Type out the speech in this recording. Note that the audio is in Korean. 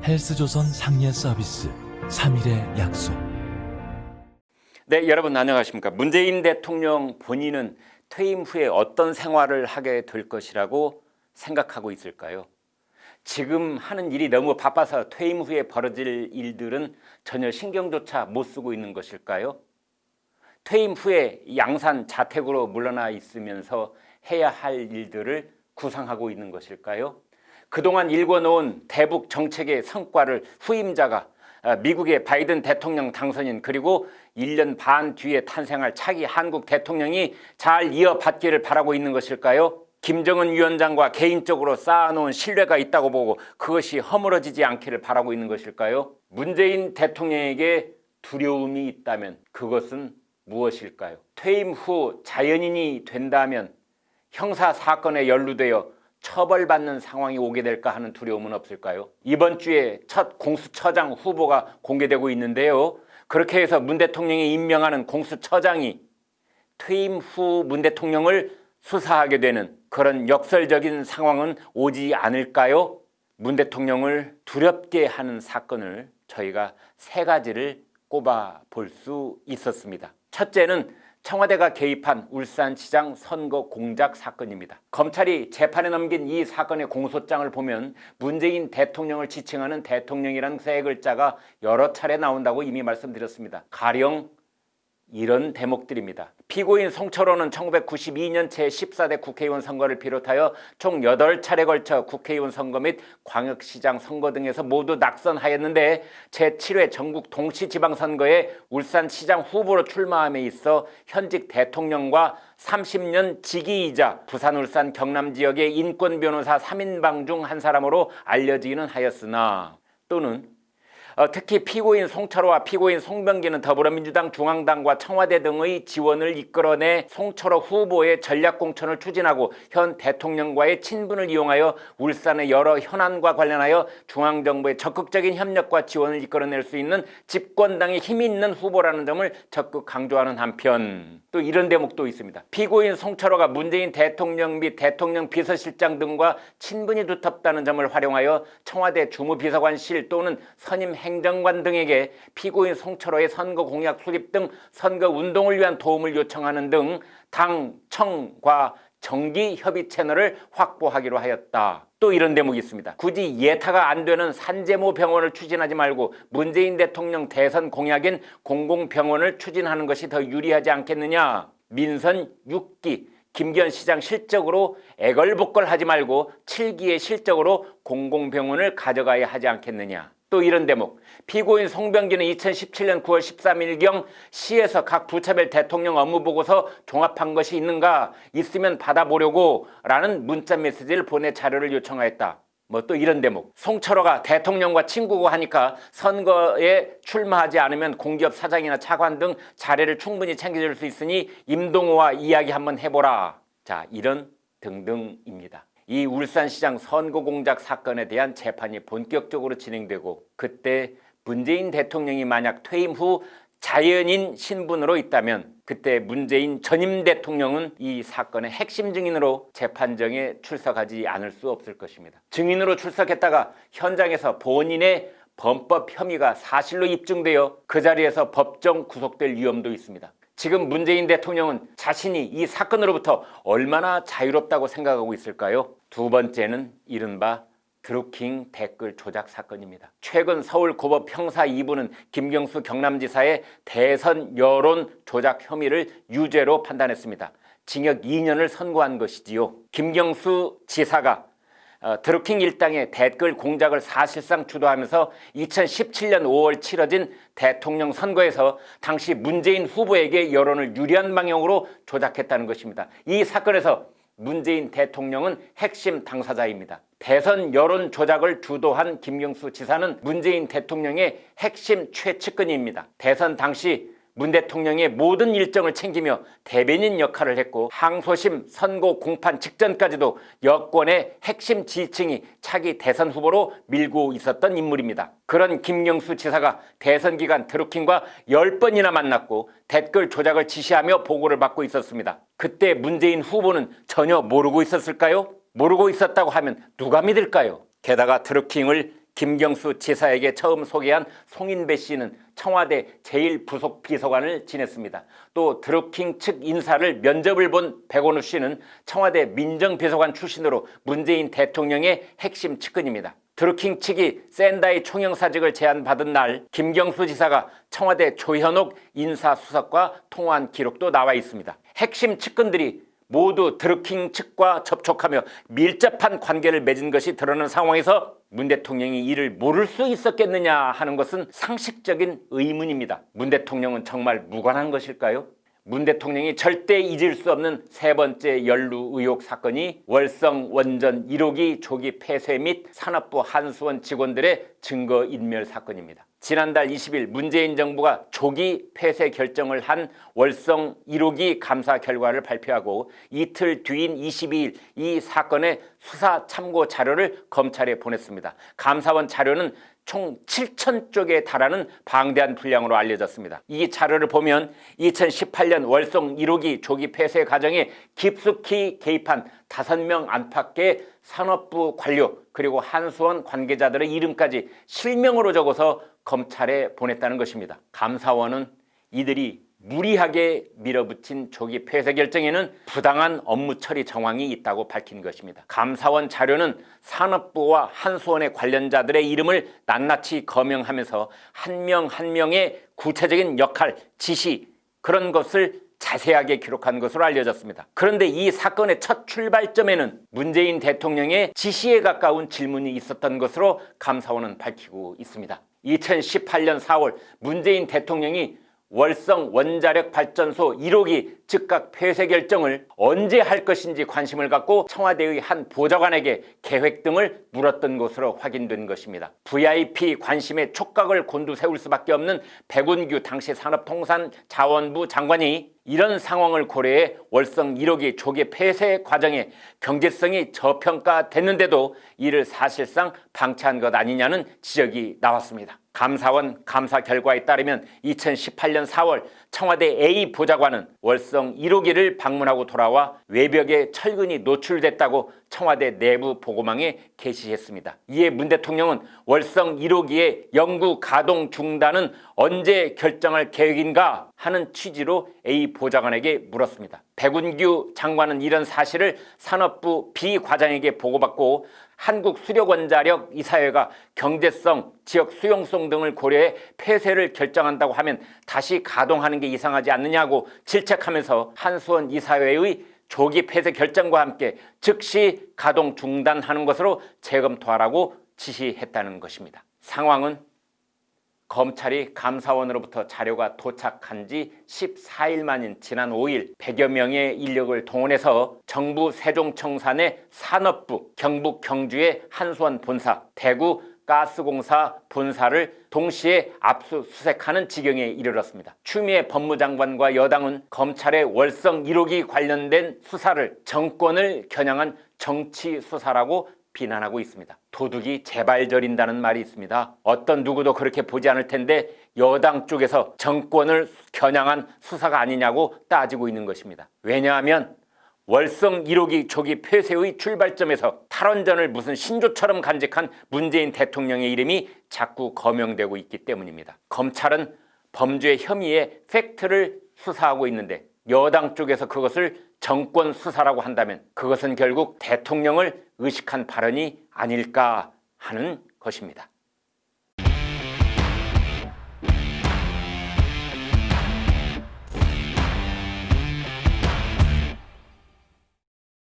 헬스조선 상례 서비스 3일의 약속. 네, 여러분 안녕하십니까? 문재인 대통령 본인은 퇴임 후에 어떤 생활을 하게 될 것이라고 생각하고 있을까요? 지금 하는 일이 너무 바빠서 퇴임 후에 벌어질 일들은 전혀 신경조차 못 쓰고 있는 것일까요? 퇴임 후에 양산 자택으로 물러나 있으면서 해야 할 일들을 구상하고 있는 것일까요? 그동안 일궈놓은 대북 정책의 성과를 후임자가 미국의 바이든 대통령 당선인 그리고 1년 반 뒤에 탄생할 차기 한국 대통령이 잘 이어받기를 바라고 있는 것일까요? 김정은 위원장과 개인적으로 쌓아놓은 신뢰가 있다고 보고 그것이 허물어지지 않기를 바라고 있는 것일까요? 문재인 대통령에게 두려움이 있다면 그것은 무엇일까요? 퇴임 후 자연인이 된다면 형사 사건에 연루되어 처벌받는 상황이 오게 될까 하는 두려움은 없을까요? 이번 주에 첫 공수처장 후보가 공개되고 있는데요. 그렇게 해서 문 대통령이 임명하는 공수처장이 퇴임 후 문 대통령을 수사하게 되는 그런 역설적인 상황은 오지 않을까요? 문 대통령을 두렵게 하는 사건을 저희가 세 가지를 꼽아 볼 수 있었습니다. 첫째는 청와대가 개입한 울산시장 선거 공작 사건입니다. 검찰이 재판에 넘긴 이 사건의 공소장을 보면 문재인 대통령을 지칭하는 대통령이라는 세 글자가 여러 차례 나온다고 이미 말씀드렸습니다. 가령 이런 대목들입니다. 피고인 송철호는 1992년 제14대 국회의원 선거를 비롯하여 총 8차례 걸쳐 국회의원 선거 및 광역시장 선거 등에서 모두 낙선하였는데 제7회 전국 동시지방선거에 울산시장 후보로 출마함에 있어 현직 대통령과 30년 직위이자 부산, 울산, 경남 지역의 인권변호사 3인방 중 한 사람으로 알려지기는 하였으나 또는 특히 피고인 송철호와 피고인 송병기는 더불어민주당, 중앙당과 청와대 등의 지원을 이끌어내 송철호 후보의 전략공천을 추진하고 현 대통령과의 친분을 이용하여 울산의 여러 현안과 관련하여 중앙정부의 적극적인 협력과 지원을 이끌어낼 수 있는 집권당의 힘이 있는 후보라는 점을 적극 강조하는 한편 또 이런 대목도 있습니다. 피고인 송철호가 문재인 대통령 및 대통령 비서실장 등과 친분이 두텁다는 점을 활용하여 청와대 주무비서관실 또는 선임 행정관 등에게 피고인 송철호의 선거 공약 수립 등 선거 운동을 위한 도움을 요청하는 등 당, 청과 정기 협의 채널을 확보하기로 하였다. 또 이런 대목이 있습니다. 굳이 예타가 안 되는 산재모 병원을 추진하지 말고 문재인 대통령 대선 공약인 공공병원을 추진하는 것이 더 유리하지 않겠느냐. 민선 6기 김기현 시장 실적으로 애걸복걸하지 말고 7기의 실적으로 공공병원을 가져가야 하지 않겠느냐. 또 이런 대목, 피고인 송병기는 2017년 9월 13일경 시에서 각 부차별 대통령 업무보고서 종합한 것이 있는가, 있으면 받아보려고 라는 문자 메시지를 보내 자료를 요청하였다. 뭐 또 이런 대목, 송철호가 대통령과 친구고 하니까 선거에 출마하지 않으면 공기업 사장이나 차관 등 자리를 충분히 챙겨줄 수 있으니 임동호와 이야기 한번 해보라. 자, 이런 등등입니다. 이 울산시장 선거 공작 사건에 대한 재판이 본격적으로 진행되고 그때 문재인 대통령이 만약 퇴임 후 자연인 신분으로 있다면 그때 문재인 전임 대통령은 이 사건의 핵심 증인으로 재판정에 출석하지 않을 수 없을 것입니다. 증인으로 출석했다가 현장에서 본인의 범법 혐의가 사실로 입증되어 그 자리에서 법정 구속될 위험도 있습니다. 지금 문재인 대통령은 자신이 이 사건으로부터 얼마나 자유롭다고 생각하고 있을까요? 두 번째는 이른바 드루킹 댓글 조작 사건입니다. 최근 서울고법 형사 2부는 김경수 경남지사의 대선 여론 조작 혐의를 유죄로 판단했습니다. 징역 2년을 선고한 것이지요. 김경수 지사가 드루킹 일당의 댓글 공작을 사실상 주도하면서 2017년 5월 치러진 대통령 선거에서 당시 문재인 후보에게 여론을 유리한 방향으로 조작했다는 것입니다. 이 사건에서 문재인 대통령은 핵심 당사자입니다. 대선 여론 조작을 주도한 김경수 지사는 문재인 대통령의 핵심 최측근입니다. 대선 당시 문 대통령의 모든 일정을 챙기며 대변인 역할을 했고 항소심 선거 공판 직전까지도 여권의 핵심 지지층이 차기 대선 후보로 밀고 있었던 인물입니다. 그런 김경수 지사가 대선 기간 드루킹과 10번이나 만났고 댓글 조작을 지시하며 보고를 받고 있었습니다. 그때 문재인 후보는 전혀 모르고 있었을까요? 모르고 있었다고 하면 누가 믿을까요? 게다가 드루킹을 김경수 지사에게 처음 소개한 송인배 씨는 청와대 제1부속비서관을 지냈습니다. 또 드루킹 측 인사를 면접을 본 백원우 씨는 청와대 민정비서관 출신으로 문재인 대통령의 핵심 측근입니다. 드루킹 측이 샌다이 총영사직을 제안받은 날 김경수 지사가 청와대 조현옥 인사수석과 통화한 기록도 나와 있습니다. 핵심 측근들이 모두 드루킹 측과 접촉하며 밀접한 관계를 맺은 것이 드러난 상황에서 문 대통령이 이를 모를 수 있었겠느냐 하는 것은 상식적인 의문입니다. 문 대통령은 정말 무관한 것일까요? 문 대통령이 절대 잊을 수 없는 세 번째 연루 의혹 사건이 월성 원전 1호기 조기 폐쇄 및 산업부 한수원 직원들의 증거인멸 사건입니다. 지난달 20일 문재인 정부가 조기 폐쇄 결정을 한 월성 1호기 감사 결과를 발표하고 이틀 뒤인 22일 이 사건의 수사 참고 자료를 검찰에 보냈습니다. 감사원 자료는 총 7,000쪽에 달하는 방대한 분량으로 알려졌습니다. 이 자료를 보면 2018년 월성 1호기 조기 폐쇄 과정에 깊숙이 개입한 5명 안팎의 산업부 관료 그리고 한수원 관계자들의 이름까지 실명으로 적어서 검찰에 보냈다는 것입니다. 감사원은 이들이 무리하게 밀어붙인 조기 폐쇄 결정에는 부당한 업무 처리 정황이 있다고 밝힌 것입니다. 감사원 자료는 산업부와 한수원의 관련자들의 이름을 낱낱이 거명하면서 한 명 한 명의 구체적인 역할, 지시 그런 것을 자세하게 기록한 것으로 알려졌습니다. 그런데 이 사건의 첫 출발점에는 문재인 대통령의 지시에 가까운 질문이 있었던 것으로 감사원은 밝히고 있습니다. 2018년 4월 문재인 대통령이 월성 원자력 발전소 1호기 즉각 폐쇄 결정을 언제 할 것인지 관심을 갖고 청와대의 한 보좌관에게 계획 등을 물었던 것으로 확인된 것입니다. VIP 관심에 촉각을 곤두세울 수밖에 없는 백운규 당시 산업통상자원부 장관이 이런 상황을 고려해 월성 1호기 조기 폐쇄 과정의 경제성이 저평가됐는데도 이를 사실상 방치한 것 아니냐는 지적이 나왔습니다. 감사원 감사 결과에 따르면 2018년 4월 청와대 A 보좌관은 월성 1호기를 방문하고 돌아와 외벽에 철근이 노출됐다고 청와대 내부 보고망에 게시했습니다. 이에 문 대통령은 월성 1호기의 영구 가동 중단은 언제 결정할 계획인가 하는 취지로 A 보좌관에게 물었습니다. 백운규 장관은 이런 사실을 산업부 B 과장에게 보고받고 한국수력원자력 이사회가 경제성, 지역 수용성 등을 고려해 폐쇄를 결정한다고 하면 다시 가동하는 게 이상하지 않느냐고 질책하면서 한수원 이사회의 조기 폐쇄 결정과 함께 즉시 가동 중단하는 것으로 재검토하라고 지시했다는 것입니다. 상황은 검찰이 감사원으로부터 자료가 도착한 지 14일 만인 지난 5일 100여 명의 인력을 동원해서 정부 세종청산의 산업부, 경북 경주의 한수원 본사, 대구 가스공사 본사를 동시에 압수수색하는 지경에 이르렀습니다. 추미애 법무장관과 여당은 검찰의 월성 1호기 관련된 수사를 정권을 겨냥한 정치 수사라고 비난하고 있습니다. 도둑이 제발 저린다는 말이 있습니다. 어떤 누구도 그렇게 보지 않을 텐데 여당 쪽에서 정권을 겨냥한 수사가 아니냐고 따지고 있는 것입니다. 왜냐하면 월성 1호기 조기 폐쇄의 출발점에서 탈원전을 무슨 신조처럼 간직한 문재인 대통령의 이름이 자꾸 거명되고 있기 때문입니다. 검찰은 범죄 혐의의 팩트를 수사하고 있는데 여당 쪽에서 그것을 정권 수사라고 한다면 그것은 결국 대통령을 의식한 발언이 아닐까 하는 것입니다.